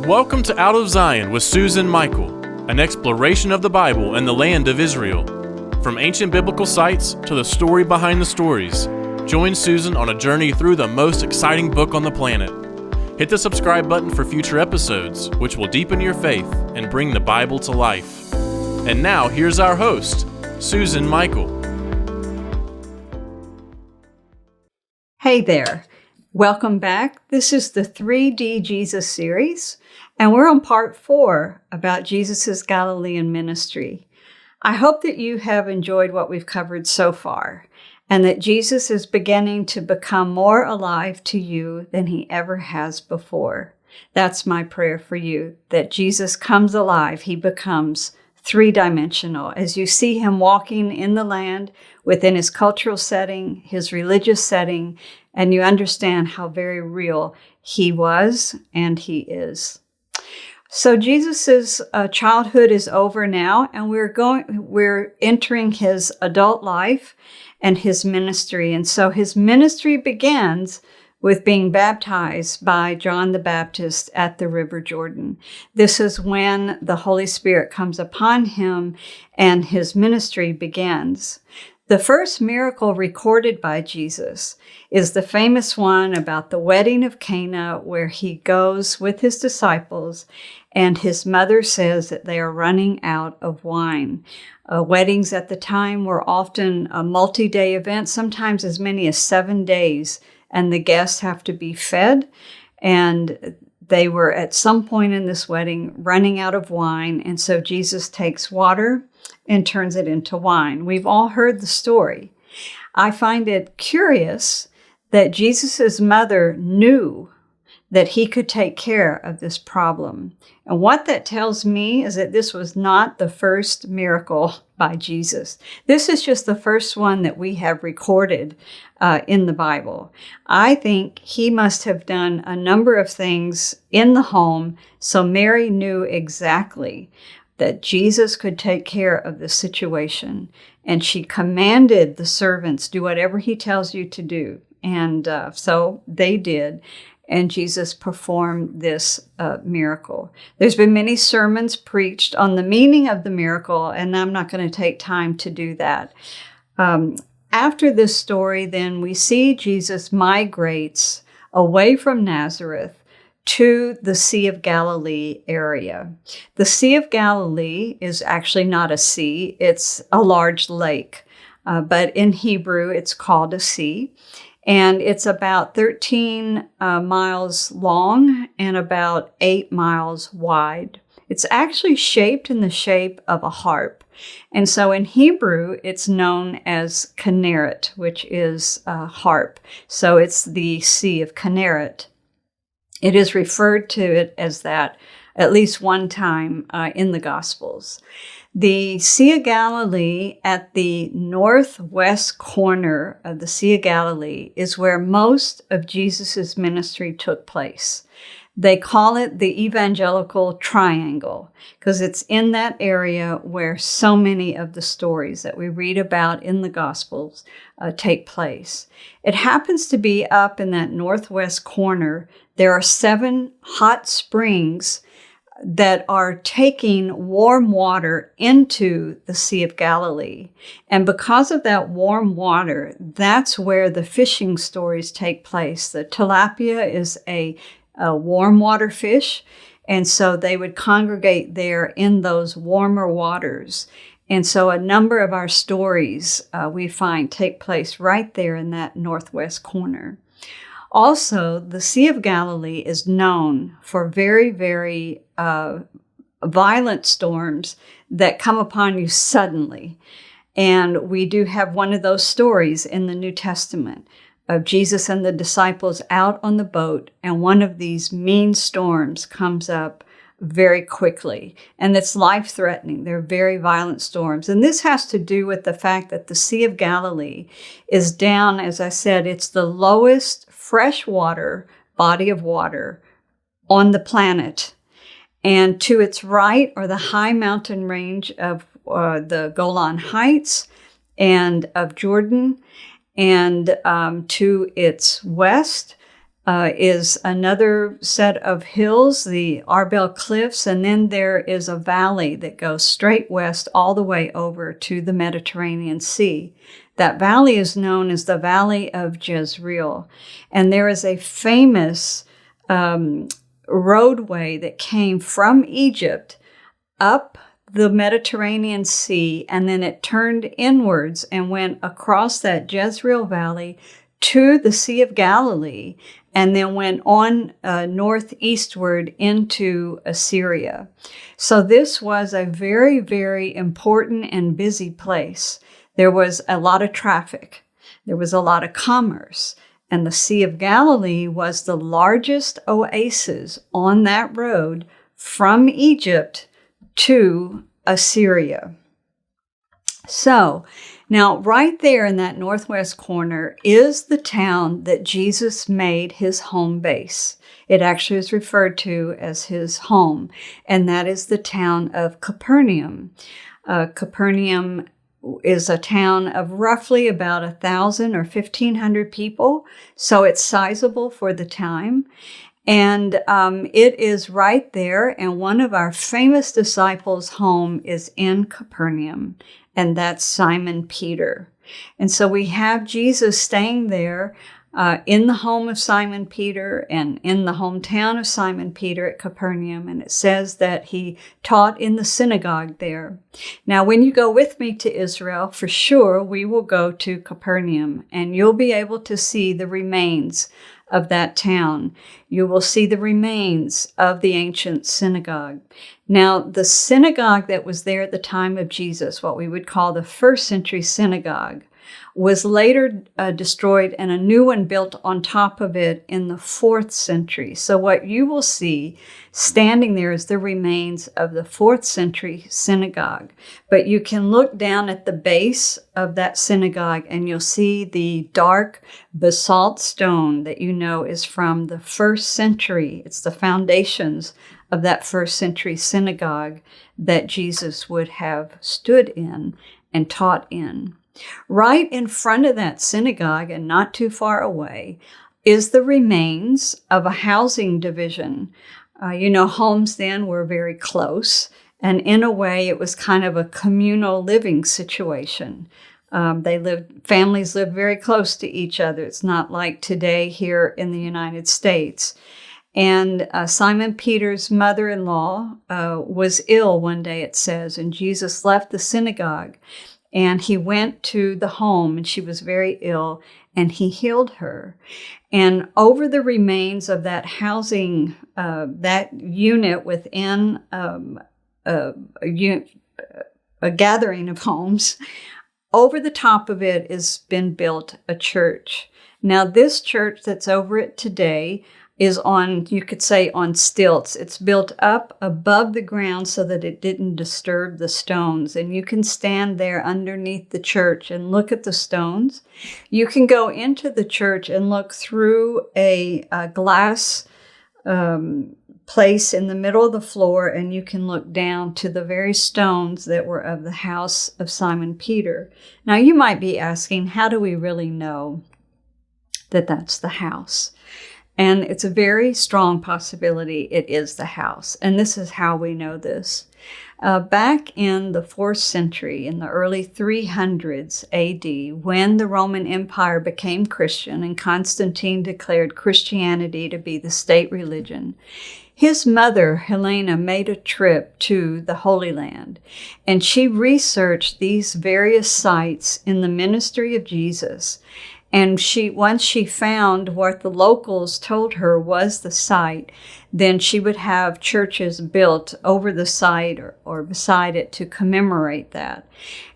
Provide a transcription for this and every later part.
Welcome to Out of Zion with Susan Michael, an exploration of the Bible and the land of Israel. From ancient biblical sites to the story behind the stories, join Susan on a journey through the most exciting book on the planet. Hit the subscribe button for future episodes, which will deepen your faith and bring the Bible to life. And now, here's our host, Susan Michael. Hey there. Welcome back. This is the 3D Jesus series, and we're on part 4 about Jesus' Galilean ministry. I hope that you have enjoyed what we've covered so far, and that Jesus is beginning to become more alive to you than he ever has before. That's my prayer for you, that Jesus comes alive. He becomes three-dimensional. As you see him walking in the land within his cultural setting, his religious setting, and you understand how very real he was and he is. So Jesus's childhood is over now, and we're entering his adult life and his ministry. And so his ministry begins with being baptized by John the Baptist at the River Jordan. This is when the Holy Spirit comes upon him and his ministry begins. The first miracle recorded by Jesus is the famous one about the wedding of Cana, where he goes with his disciples and his mother says that they are running out of wine. Weddings at the time were often a multi-day event, sometimes as many as 7 days, and the guests have to be fed. And they were at some point in this wedding running out of wine, and so Jesus takes water and turns it into wine. We've all heard the story. I find it curious that Jesus' mother knew that he could take care of this problem. And what that tells me is that this was not the first miracle by Jesus. This is just the first one that we have recorded in the Bible. I think he must have done a number of things in the home, so Mary knew exactly that Jesus could take care of the situation. And she commanded the servants, do whatever he tells you to do. And so they did. And Jesus performed this miracle. There's been many sermons preached on the meaning of the miracle, and I'm not going to take time to do that. After this story, then, we see Jesus migrates away from Nazareth to the Sea of Galilee area. The Sea of Galilee is actually not a sea, it's a large lake. But in Hebrew, it's called a sea. And it's about 13 miles long and about 8 miles wide. It's actually shaped in the shape of a harp. And so in Hebrew, it's known as Kinneret, which is a harp. So it's the Sea of Kinneret. It is referred to it as that at least one time in the Gospels. The Sea of Galilee at the northwest corner of the Sea of Galilee is where most of Jesus' ministry took place. They call it the evangelical triangle because it's in that area where so many of the stories that we read about in the Gospels take place. It happens to be up in that northwest corner. There are 7 hot springs that are taking warm water into the Sea of Galilee. And because of that warm water, that's where the fishing stories take place. The tilapia is a warm water fish, and so they would congregate there in those warmer waters. And so a number of our stories we find take place right there in that northwest corner. Also, the Sea of Galilee is known for very, very violent storms that come upon you suddenly. And we do have one of those stories in the New Testament of Jesus and the disciples out on the boat, and one of these mean storms comes up very quickly, and it's life-threatening. They're very violent storms. And this has to do with the fact that the Sea of Galilee is down, as I said, it's the lowest freshwater body of water on the planet. And to its right are the high mountain range of the Golan Heights and of Jordan. And to its west is another set of hills, the Arbel Cliffs, and then there is a valley that goes straight west all the way over to the Mediterranean Sea. That valley is known as the Valley of Jezreel, and there is a famous roadway that came from Egypt up the Mediterranean Sea, and then it turned inwards and went across that Jezreel Valley to the Sea of Galilee, and then went on northeastward into Assyria. So this was a very, very important and busy place. There was a lot of traffic. There was a lot of commerce. And the Sea of Galilee was the largest oasis on that road from Egypt to Assyria. So now right there in that northwest corner is the town that Jesus made his home base. It actually is referred to as his home, and that is the town of Capernaum. Capernaum is a town of roughly about 1,000 or 1,500 people, so it's sizable for the time. And it is right there, and one of our famous disciples' home is in Capernaum, and that's Simon Peter. And so we have Jesus staying there in the home of Simon Peter and in the hometown of Simon Peter at Capernaum, and it says that he taught in the synagogue there. Now, when you go with me to Israel, for sure we will go to Capernaum, and you'll be able to see the remains of that town. You will see the remains of the ancient synagogue. Now, the synagogue that was there at the time of Jesus, what we would call the first century synagogue, was later destroyed and a new one built on top of it in the 4th century. So what you will see standing there is the remains of the 4th century synagogue. But you can look down at the base of that synagogue and you'll see the dark basalt stone that you know is from the 1st century. It's the foundations of that 1st century synagogue that Jesus would have stood in and taught in. Right in front of that synagogue and not too far away is the remains of a housing division. Homes then were very close, and in a way it was kind of a communal living situation. Families lived very close to each other. It's not like today here in the United States. And Simon Peter's mother-in-law was ill one day, it says, and Jesus left the synagogue. And he went to the home, and she was very ill, and he healed her. And over the remains of that housing, that unit within a gathering of homes, over the top of it has been built a church. Now, this church that's over it today is on, you could say, on stilts. It's built up above the ground so that it didn't disturb the stones. And you can stand there underneath the church and look at the stones. You can go into the church and look through a glass place in the middle of the floor, and you can look down to the very stones that were of the house of Simon Peter. Now, you might be asking, how do we really know that that's the house? And it's a very strong possibility it is the house. And this is how we know this. Back in the 4th century, in the early 300s AD, when the Roman Empire became Christian and Constantine declared Christianity to be the state religion, his mother, Helena, made a trip to the Holy Land, and she researched these various sites in the ministry of Jesus. And once she found what the locals told her was the site, then she would have churches built over the site or beside it to commemorate that.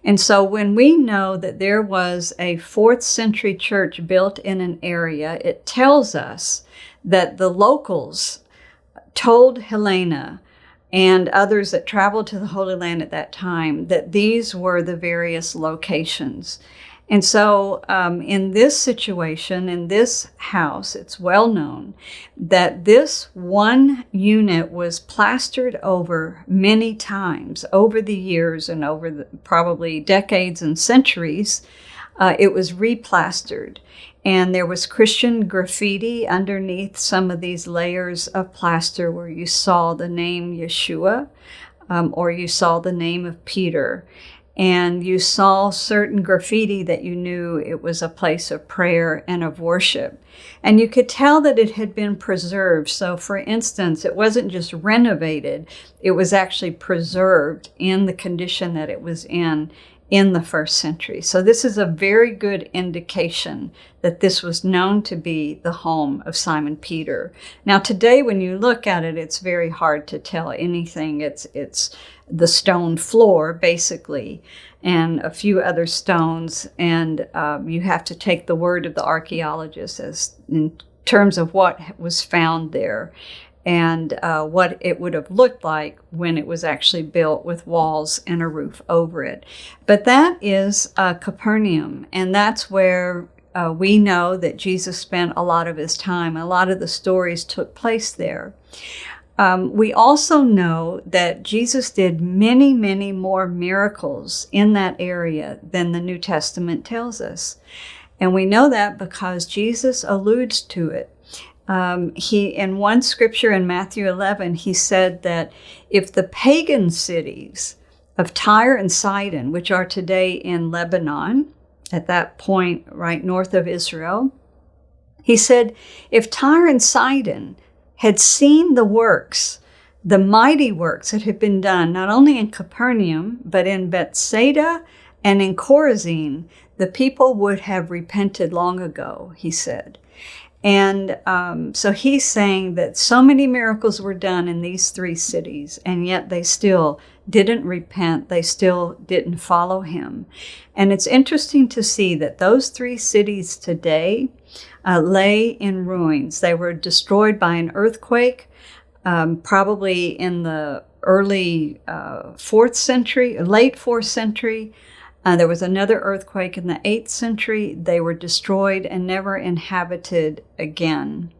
And so when we know that there was a 4th century church built in an area, it tells us that the locals told Helena and others that traveled to the Holy Land at that time that these were the various locations. And so in this situation, in this house, it's well known that this one unit was plastered over many times over the years and over probably decades and centuries. It was replastered. And there was Christian graffiti underneath some of these layers of plaster where you saw the name Yeshua, or you saw the name of Peter. And you saw certain graffiti that you knew it was a place of prayer and of worship. And you could tell that it had been preserved. So for instance, it wasn't just renovated, it was actually preserved in the condition that it was in the first century. So this is a very good indication that this was known to be the home of Simon Peter. Now today when you look at it, it's very hard to tell anything. It's the stone floor basically, and a few other stones, and you have to take the word of the archaeologists as in terms of what was found there and what it would have looked like when it was actually built with walls and a roof over it. But that is Capernaum, and that's where we know that Jesus spent a lot of his time. A lot of the stories took place there. We also know that Jesus did many, many more miracles in that area than the New Testament tells us. And we know that because Jesus alludes to it. In one scripture in Matthew 11, he said that if the pagan cities of Tyre and Sidon, which are today in Lebanon, at that point right north of Israel, he said, if Tyre and Sidon had seen the works, the mighty works that had been done, not only in Capernaum, but in Bethsaida and in Chorazin, the people would have repented long ago, he said. And so he's saying that so many miracles were done in these three cities, and yet they still didn't repent. They still didn't follow him. And it's interesting to see that those three cities today lay in ruins. They were destroyed by an earthquake, probably in the early 4th century, late 4th century. There was another earthquake in the 8th century. They were destroyed and never inhabited again.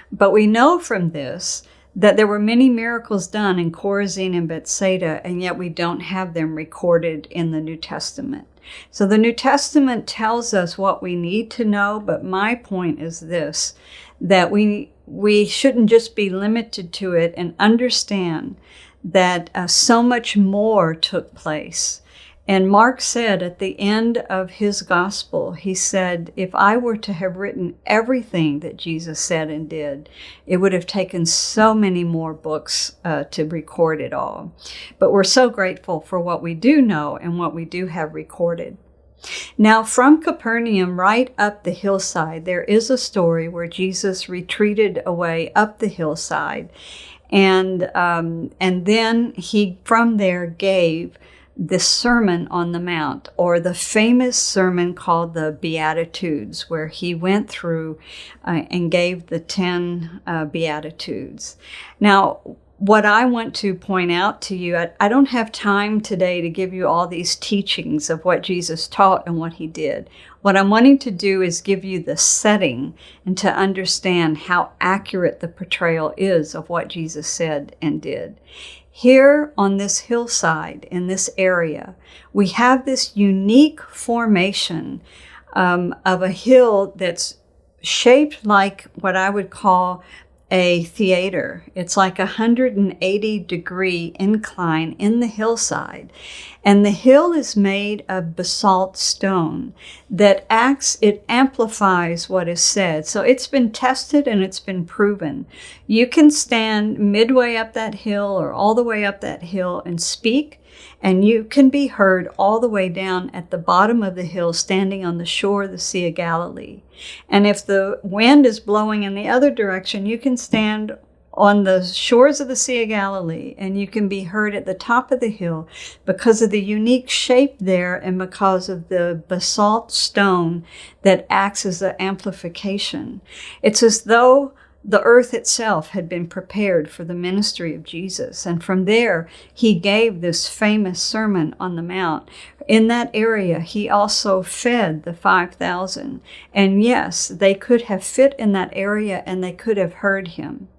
But we know from this that there were many miracles done in Chorazin and Bethsaida, and yet we don't have them recorded in the New Testament. So the New Testament tells us what we need to know, but my point is this, that we shouldn't just be limited to it and understand that so much more took place. And Mark said at the end of his gospel, he said, if I were to have written everything that Jesus said and did, it would have taken so many more books to record it all. But we're so grateful for what we do know and what we do have recorded. Now, from Capernaum right up the hillside, there is a story where Jesus retreated away up the hillside. And then he, from there, gave the Sermon on the Mount, or the famous sermon called the Beatitudes, where he went through and gave the 10 Beatitudes. Now, what I want to point out to you, I don't have time today to give you all these teachings of what Jesus taught and what he did. What I'm wanting to do is give you the setting and to understand how accurate the portrayal is of what Jesus said and did. Here on this hillside, in this area, we have this unique formation of a hill that's shaped like what I would call a theater. It's like a 180-degree incline in the hillside. And the hill is made of basalt stone that it amplifies what is said. So it's been tested and it's been proven. You can stand midway up that hill or all the way up that hill and speak, and you can be heard all the way down at the bottom of the hill, standing on the shore of the Sea of Galilee. And if the wind is blowing in the other direction, you can stand on the shores of the Sea of Galilee, and you can be heard at the top of the hill because of the unique shape there and because of the basalt stone that acts as the amplification. It's as though the earth itself had been prepared for the ministry of Jesus. And from there, he gave this famous Sermon on the Mount. In that area, he also fed the 5,000. And yes, they could have fit in that area and they could have heard him.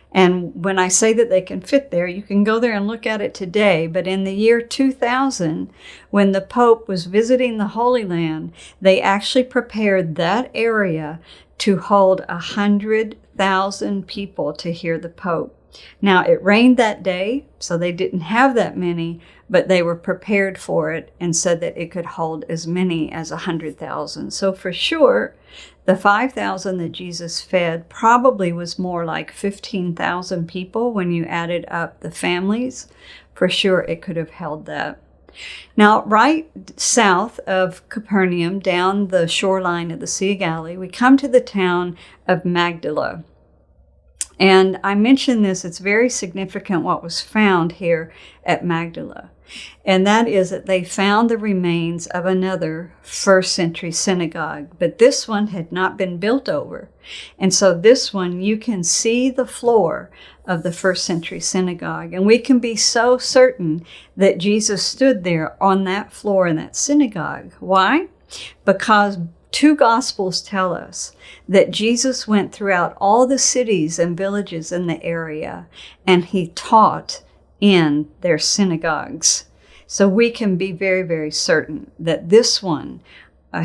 And when I say that they can fit there, you can go there and look at it today. But in the year 2000, when the Pope was visiting the Holy Land, they actually prepared that area to hold 100,000 people to hear the Pope. Now, it rained that day, so they didn't have that many, but they were prepared for it and said that it could hold as many as 100,000. So for sure, the 5,000 that Jesus fed probably was more like 15,000 people when you added up the families. For sure, it could have held that. Now, right south of Capernaum, down the shoreline of the Sea of Galilee, we come to the town of Magdala. And I mention this, it's very significant what was found here at Magdala. And that is that they found the remains of another first century synagogue, but this one had not been built over. And so this one, you can see the floor of the first century synagogue. And we can be so certain that Jesus stood there on that floor in that synagogue. Why? Because two Gospels tell us that Jesus went throughout all the cities and villages in the area, and he taught in their synagogues. So we can be very, very certain that this one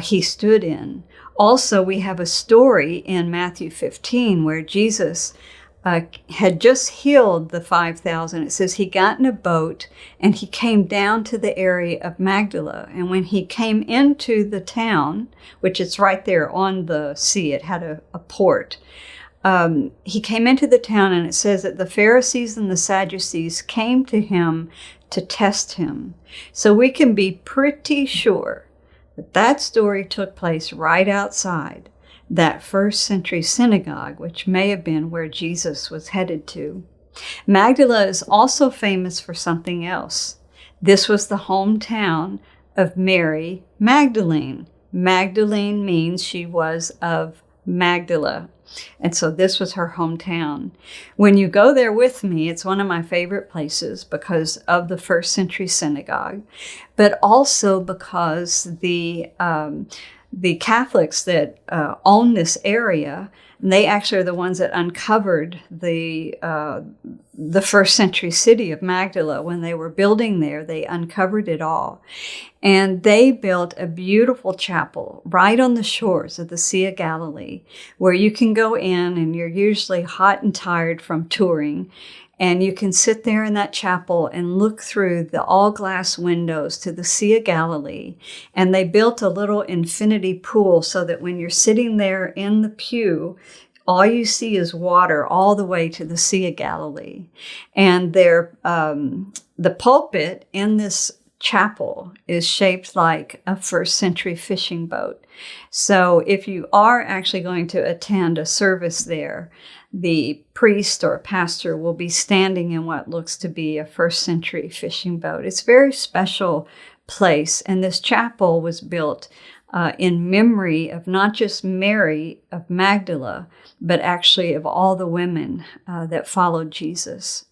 he stood in. Also, we have a story in Matthew 15 where Jesus had just healed the 5,000. It says he got in a boat and he came down to the area of Magdala. And when he came into the town, which is right there on the sea, it had a port. He came into the town, and it says that the Pharisees and the Sadducees came to him to test him. So we can be pretty sure that that story took place right outside that first century synagogue, which may have been where Jesus was headed to. Magdala is also famous for something else. This was the hometown of Mary Magdalene. Magdalene means she was of Magdala. And so this was her hometown. When you go there with me, it's one of my favorite places because of the first century synagogue, but also because the Catholics that own this area, they actually are the ones that uncovered the first century city of Magdala. When they were building there, they uncovered it all. And they built a beautiful chapel right on the shores of the Sea of Galilee, where you can go in and you're usually hot and tired from touring. And you can sit there in that chapel and look through the all-glass windows to the Sea of Galilee. And they built a little infinity pool so that when you're sitting there in the pew, all you see is water all the way to the Sea of Galilee. And the pulpit in this chapel is shaped like a first century fishing boat. So if you are actually going to attend a service there, the priest or pastor will be standing in what looks to be a first century fishing boat. It's a very special place, and this chapel was built in memory of not just Mary of Magdala, but actually of all the women that followed Jesus.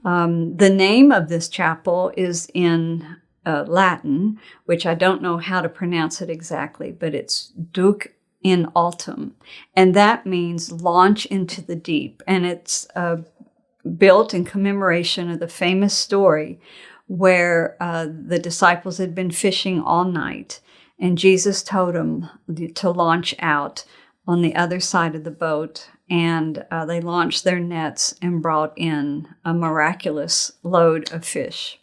The name of this chapel is in Latin, which I don't know how to pronounce it exactly, but it's Duc in Altum, and that means launch into the deep. And it's built in commemoration of the famous story where the disciples had been fishing all night, and Jesus told them to launch out on the other side of the boat, and they launched their nets and brought in a miraculous load of fish.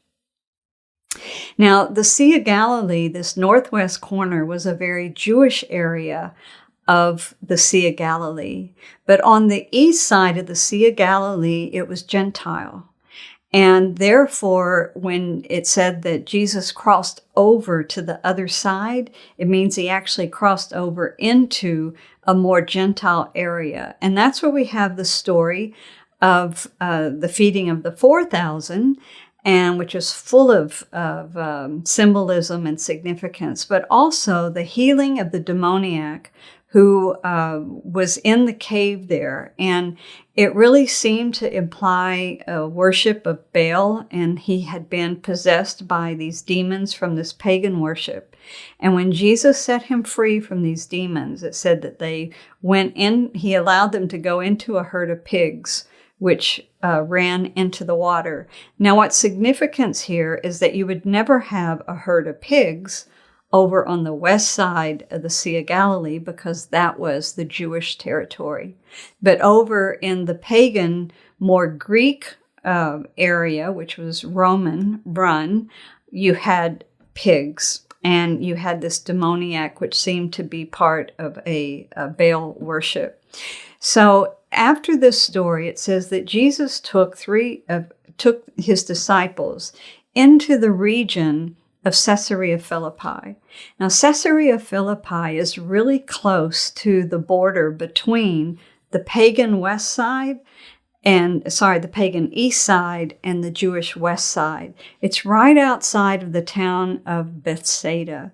Now, the Sea of Galilee, this northwest corner, was a very Jewish area of the Sea of Galilee. But on the east side of the Sea of Galilee, it was Gentile. And therefore, when it said that Jesus crossed over to the other side, it means he actually crossed over into a more Gentile area. And that's where we have the story of the feeding of the 4,000, and which is full of symbolism and significance, but also the healing of the demoniac who was in the cave there. And it really seemed to imply a worship of Baal, and he had been possessed by these demons from this pagan worship. And when Jesus set him free from these demons, it said that they went in, he allowed them to go into a herd of pigs, which ran into the water. Now, what's significance here is that you would never have a herd of pigs over on the west side of the Sea of Galilee, because that was the Jewish territory. But over in the pagan, more Greek area, which was Roman run, you had pigs, and you had this demoniac, which seemed to be part of a Baal worship. So after this story, it says that Jesus took his disciples into the region of Caesarea Philippi. Now, Caesarea Philippi is really close to the border between the pagan the pagan east side and the Jewish west side. It's right outside of the town of Bethsaida.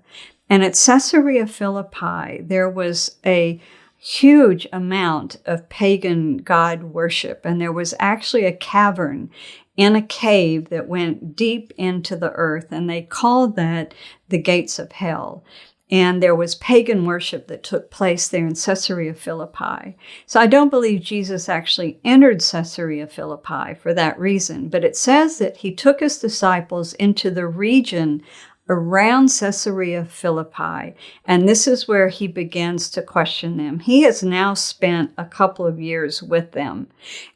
And at Caesarea Philippi, there was a huge amount of pagan god worship. And there was actually a cavern in a cave that went deep into the earth, and they called that the gates of hell. And there was pagan worship that took place there in Caesarea Philippi. So I don't believe Jesus actually entered Caesarea Philippi for that reason, but it says that he took his disciples into the region around Caesarea Philippi, and this is where he begins to question them. He has now spent a couple of years with them.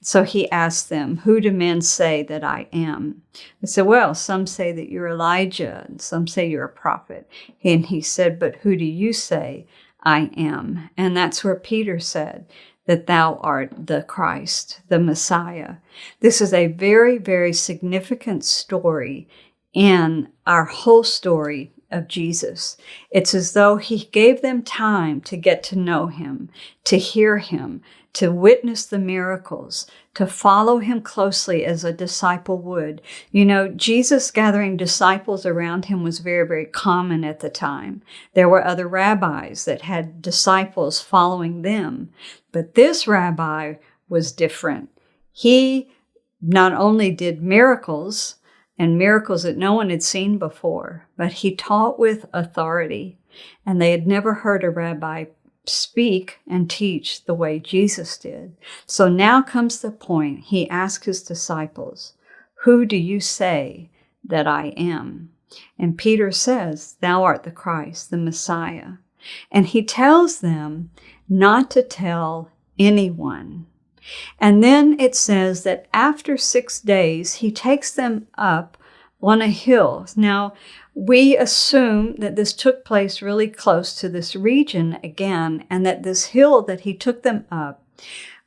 So he asked them, "Who do men say that I am?" They said, "Well, some say that you're Elijah, and some say you're a prophet." And he said, "But who do you say I am?" And that's where Peter said that thou art the Christ, the Messiah. This is a very, very significant story in our whole story of Jesus. It's as though he gave them time to get to know him, to hear him, to witness the miracles, to follow him closely as a disciple would. You know, Jesus gathering disciples around him was very, very common at the time. There were other rabbis that had disciples following them, but this rabbi was different. He not only did miracles, and miracles that no one had seen before, but he taught with authority, and they had never heard a rabbi speak and teach the way Jesus did. So now comes the point. He asked his disciples, "Who do you say that I am?" And Peter says, "Thou art the Christ, the Messiah." And he tells them not to tell anyone. And then it says that after 6 days, he takes them up on a hill. Now, we assume that this took place really close to this region again, and that this hill that he took them up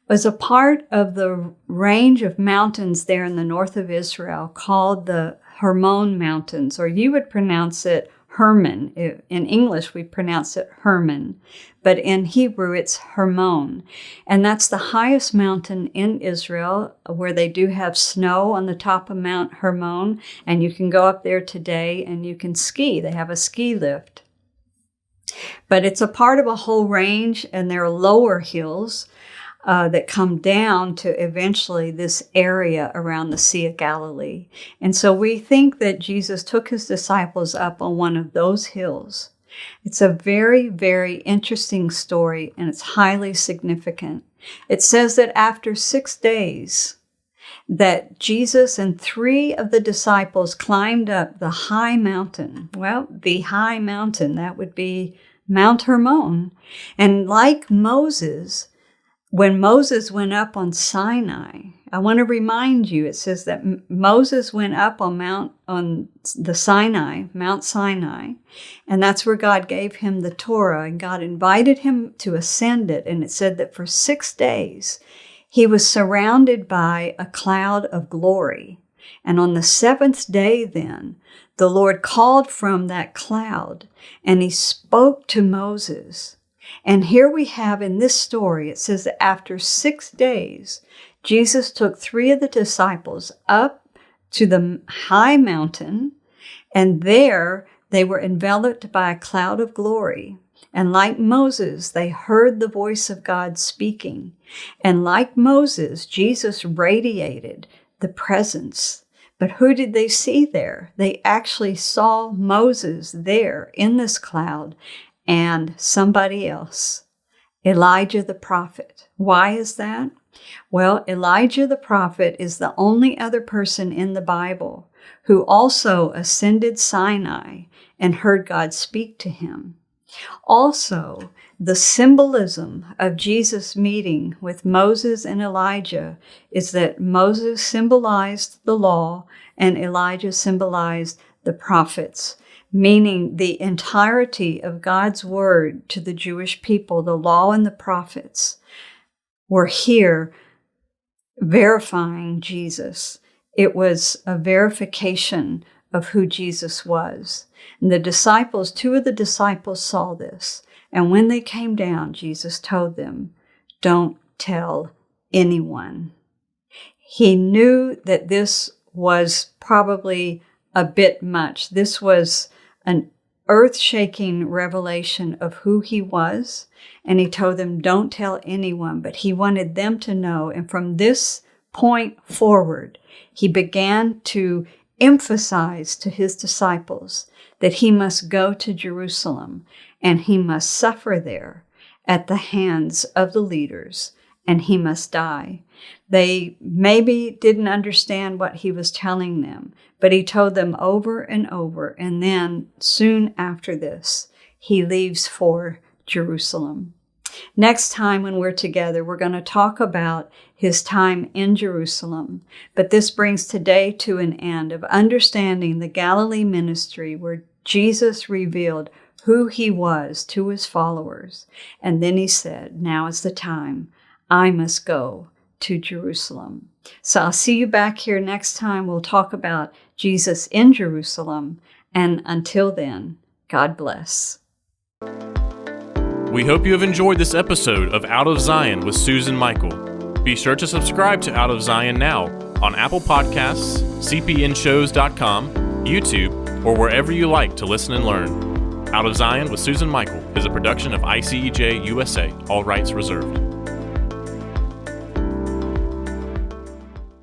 was a part of the range of mountains there in the north of Israel called the Hermon Mountains, or you would pronounce it Hermon. In English, we pronounce it Hermon, but in Hebrew, it's Hermon. And that's the highest mountain in Israel, where they do have snow on the top of Mount Hermon, and you can go up there today and you can ski. They have a ski lift. But it's a part of a whole range, and there are lower hills that come down to eventually this area around the Sea of Galilee. And so we think that Jesus took his disciples up on one of those hills. It's a very, very interesting story, and it's highly significant. It says that after 6 days, that Jesus and 3 of the disciples climbed up the high mountain. Well, the high mountain, that would be Mount Hermon. And like Moses, when Moses went up on Sinai, I want to remind you, it says that Moses went up on Mount Sinai, and that's where God gave him the Torah, and God invited him to ascend it. And it said that for 6 days, he was surrounded by a cloud of glory. And on the 7th day then, the Lord called from that cloud, and he spoke to Moses. And here we have in this story, it says that after 6 days, Jesus took 3 of the disciples up to the high mountain, and there they were enveloped by a cloud of glory. And like Moses, they heard the voice of God speaking. And like Moses, Jesus radiated the presence. But who did they see there? They actually saw Moses there in this cloud and somebody else, Elijah the prophet. Why is that? Well, Elijah the prophet is the only other person in the Bible who also ascended Sinai and heard God speak to him. Also, the symbolism of Jesus' meeting with Moses and Elijah is that Moses symbolized the law and Elijah symbolized the prophets, meaning the entirety of God's word to the Jewish people, the law and the prophets, were here verifying Jesus. It was a verification of who Jesus was. And the disciples, two of the disciples saw this. And when they came down, Jesus told them, don't tell anyone. He knew that this was probably a bit much. This was an earth-shaking revelation of who he was. And he told them, don't tell anyone. But he wanted them to know. And from this point forward, he began to emphasize to his disciples that he must go to Jerusalem and he must suffer there at the hands of the leaders and he must die. They maybe didn't understand what he was telling them, but he told them over and over. And then soon after this, he leaves for Jerusalem. Next time when we're together, we're going to talk about his time in Jerusalem. But this brings today to an end of understanding the Galilee ministry where Jesus revealed who he was to his followers. And then he said, now is the time. I must go to Jerusalem. So I'll see you back here next time. We'll talk about Jesus in Jerusalem. And until then, God bless. We hope you have enjoyed this episode of Out of Zion with Susan Michael. Be sure to subscribe to Out of Zion now on Apple Podcasts, cpnshows.com, YouTube, or wherever you like to listen and learn. Out of Zion with Susan Michael is a production of ICEJ USA, all rights reserved.